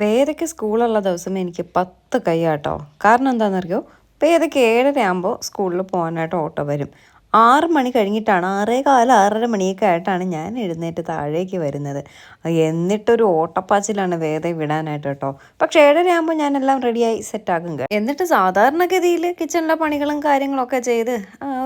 വേദയ്ക്ക് സ്കൂളുള്ള ദിവസം എനിക്ക് 10 കയ്യാട്ടോ. കാരണം എന്താണെന്നറിയോ? വേദയ്ക്ക് 7:30 ആകുമ്പോൾ സ്കൂളിൽ പോകാനായിട്ട് ഓട്ടോ വരും. 6 മണി കഴിഞ്ഞിട്ടാണ് 6:15 6:30 മണിയൊക്കെ ആയിട്ടാണ് ഞാൻ എഴുന്നേറ്റ് താഴേക്ക് വരുന്നത്. എന്നിട്ടൊരു ഓട്ടപ്പാച്ചിലാണ് വേദയെ വിടാനായിട്ട് കേട്ടോ. പക്ഷേ 7:30 ആകുമ്പോൾ ഞാനെല്ലാം റെഡിയായി സെറ്റാക്കും. എന്നിട്ട് സാധാരണഗതിയിൽ കിച്ചണിലെ പണികളും കാര്യങ്ങളൊക്കെ ചെയ്ത്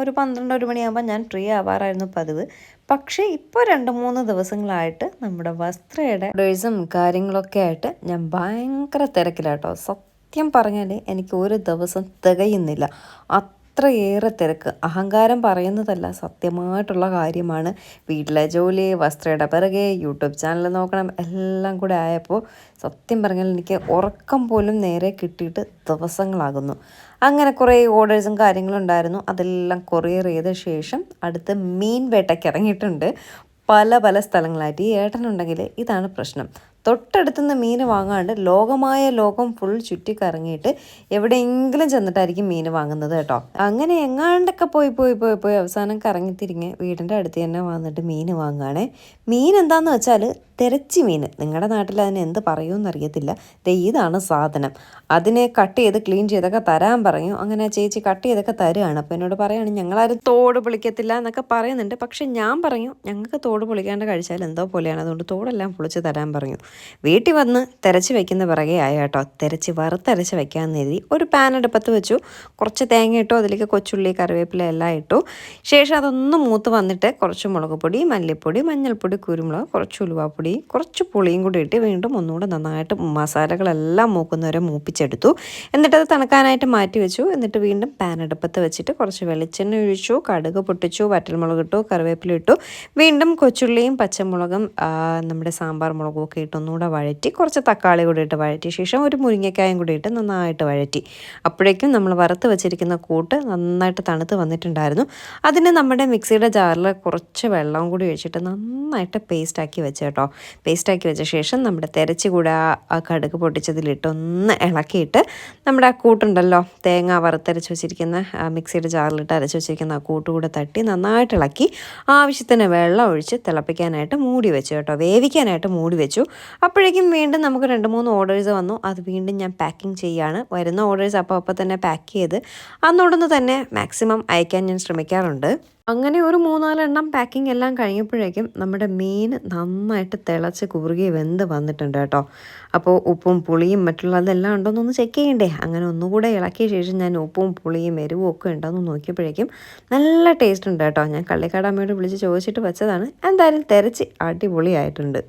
ഒരു 12 1 മണിയാകുമ്പോൾ ഞാൻ ഫ്രീ ആവാറായിരുന്നു പതിവ്. പക്ഷേ ഇപ്പോൾ 2-3 ദിവസങ്ങളായിട്ട് നമ്മുടെ വസ്ത്രയുടെ ഓർഡേഴ്സും കാര്യങ്ങളൊക്കെ ആയിട്ട് ഞാൻ ഭയങ്കര തിരക്കിലാട്ടോ. സത്യം പറഞ്ഞാൽ എനിക്ക് ഒരു ദിവസം തികയുന്നില്ല, അത്രയേറെ തിരക്ക്. അഹങ്കാരം പറയുന്നതല്ല, സത്യമായിട്ടുള്ള കാര്യമാണ്. വീട്ടിലെ ജോലി, വസ്ത്രയുടെ പിറകെ, യൂട്യൂബ് ചാനൽ നോക്കണം, എല്ലാം കൂടെ ആയപ്പോൾ സത്യം പറഞ്ഞാൽ എനിക്ക് ഉറക്കം പോലും നേരെ കിട്ടിയിട്ട് ദിവസങ്ങളാകുന്നു. അങ്ങനെ കുറേ ഓർഡേഴ്സും കാര്യങ്ങളും ഉണ്ടായിരുന്നു. അതെല്ലാം കൊറിയർ ചെയ്ത ശേഷം അടുത്ത് മീൻ വേട്ടയ്ക്ക് ഇറങ്ങിയിട്ടുണ്ട്. പല പല സ്ഥലങ്ങളായിട്ട്. ഈ ഏട്ടനുണ്ടെങ്കിൽ ഇതാണ് പ്രശ്നം. തൊട്ടടുത്തുനിന്ന് മീൻ വാങ്ങാണ്ട് ലോകം ഫുൾ ചുറ്റിക്കറങ്ങിയിട്ട് എവിടെയെങ്കിലും ചെന്നിട്ടായിരിക്കും മീൻ വാങ്ങുന്നത് കേട്ടോ. അങ്ങനെ എങ്ങാണ്ടൊക്കെ പോയി അവസാനം കറങ്ങിത്തിരിഞ്ഞ് വീടിൻ്റെ അടുത്ത് തന്നെ വന്നിട്ട് മീൻ വാങ്ങുകയാണേ. മീൻ എന്താണെന്ന് വെച്ചാൽ തിരച്ചി മീൻ. നിങ്ങളുടെ നാട്ടിൽ അതിന് എന്ത് പറയുമെന്ന് അറിയത്തില്ല. ഇതാണ് സാധനം. അതിനെ കട്ട് ചെയ്ത് ക്ലീൻ ചെയ്തൊക്കെ തരാൻ പറഞ്ഞു. അങ്ങനെ ചേച്ചി കട്ട് ചെയ്തൊക്കെ തരുകയാണ്. അപ്പോൾ എന്നോട് പറയുകയാണ് ഞങ്ങളാരും തോട് പൊളിക്കത്തില്ല എന്നൊക്കെ പറയുന്നുണ്ട്. പക്ഷെ ഞാൻ പറഞ്ഞു ഞങ്ങൾക്ക് തോട് പൊളിക്കാണ്ട് കഴിച്ചാൽ എന്തോ പോലെയാണ്, അതുകൊണ്ട് തോടെല്ലാം പൊളിച്ച് തരാൻ പറഞ്ഞു. വീട്ടിൽ വന്ന് തിരച്ച് വയ്ക്കുന്ന പിറകെ ആയ കേട്ടോ. തിരച്ച് വറുത്തരച്ച് വയ്ക്കാമെന്ന് എഴുതി ഒരു പാൻ അടുപ്പത്ത് വെച്ചു. കുറച്ച് തേങ്ങ ഇട്ടു, അതിലേക്ക് കൊച്ചുള്ളി കറിവേപ്പില എല്ലാം ഇട്ടു. ശേഷം അതൊന്ന് മൂത്ത് വന്നിട്ട് കുറച്ച് മുളക് പൊടി, മല്ലിപ്പൊടി, മഞ്ഞൾപ്പൊടി, കുരുമുളക്, കുറച്ച് ഉലുവാപ്പൊടി, കുറച്ച് പുളിയും കൂടി ഇട്ട് വീണ്ടും ഒന്നുകൂടെ നന്നായിട്ട് മസാലകളെല്ലാം മൂക്കുന്നവരെ മൂപ്പിച്ചെടുത്തു. എന്നിട്ടത് തണുക്കാനായിട്ട് മാറ്റി വെച്ചു. എന്നിട്ട് വീണ്ടും പാൻ അടുപ്പത്ത് വെച്ചിട്ട് കുറച്ച് വെളിച്ചെണ്ണ ഒഴിച്ചു, കടുക് പൊട്ടിച്ചു, വറ്റൽമുളക് ഇട്ടു, കറിവേപ്പില ഇട്ടു. വീണ്ടും കൊച്ചുള്ളിയും പച്ചമുളകും നമ്മുടെ സാമ്പാർ മുളകും ഒക്കെ ഇട്ട് ഒന്നുകൂടെ വഴറ്റി, കുറച്ച് തക്കാളി കൂടി ഇട്ട് വഴറ്റിയ ശേഷം ഒരു മുരിങ്ങക്കായും കൂടി ഇട്ട് നന്നായിട്ട് വഴറ്റി. അപ്പോഴേക്കും നമ്മൾ വറുത്ത് വെച്ചിരിക്കുന്ന കൂട്ട് നന്നായിട്ട് തണുത്ത് വന്നിട്ടുണ്ടായിരുന്നു. അതിന് നമ്മുടെ മിക്സിയുടെ ജാറിൽ കുറച്ച് വെള്ളം കൂടി ഒഴിച്ചിട്ട് നന്നായിട്ട് പേസ്റ്റാക്കി വെച്ച് കേട്ടോ. പേസ്റ്റാക്കി വെച്ച ശേഷം നമ്മുടെ തിരച്ച് കൂടെ ആ കടുക് പൊട്ടിച്ചതിലിട്ട് ഒന്ന് ഇളക്കിയിട്ട് നമ്മുടെ ആ കൂട്ടുണ്ടല്ലോ, തേങ്ങ വറുത്തരച്ച് വെച്ചിരിക്കുന്ന മിക്സിയുടെ ജാറിലിട്ട് അരച്ച് വെച്ചിരിക്കുന്ന ആ കൂട്ടുകൂടെ തട്ടി നന്നായിട്ട് ഇളക്കി ആവശ്യത്തിന് വെള്ളം ഒഴിച്ച് തിളപ്പിക്കാനായിട്ട് മൂടി വെച്ചു കേട്ടോ. വേവിക്കാനായിട്ട് മൂടി വെച്ചു. അപ്പോഴേക്കും വീണ്ടും നമുക്ക് 2-3 ഓർഡേഴ്സ് വന്നു. അത് വീണ്ടും ഞാൻ പാക്കിങ് ചെയ്യുകയാണ്. വരുന്ന ഓർഡേഴ്സ് അപ്പോൾ തന്നെ പാക്ക് ചെയ്ത് അന്നോടൊന്ന് തന്നെ മാക്സിമം അയക്കാൻ ഞാൻ ശ്രമിക്കാറുണ്ട്. അങ്ങനെ ഒരു 3-4 എണ്ണം പാക്കിംഗ് എല്ലാം കഴിഞ്ഞപ്പോഴേക്കും നമ്മുടെ മീൻ നന്നായിട്ട് തിളച്ച് കുറുകി വെന്ത് വന്നിട്ടുണ്ട് കേട്ടോ. അപ്പോൾ ഉപ്പും പുളിയും മറ്റുള്ളതെല്ലാം ഉണ്ടോയെന്നൊന്ന് ചെക്ക് ചെയ്യണ്ടേ. അങ്ങനെ ഒന്നുകൂടെ ഇളക്കിയ ശേഷം ഞാൻ ഉപ്പും പുളിയും എരിവും ഒക്കെ ഉണ്ടോയെന്ന് നോക്കിയപ്പോഴേക്കും നല്ല ടേസ്റ്റ് ഉണ്ട് കേട്ടോ. ഞാൻ കള്ളിക്കാടമ്മയോട് വിളിച്ച് ചോദിച്ചിട്ട് വെച്ചതാണ്. എന്തായാലും തിരച്ച് അടിപൊളിയായിട്ടുണ്ട്.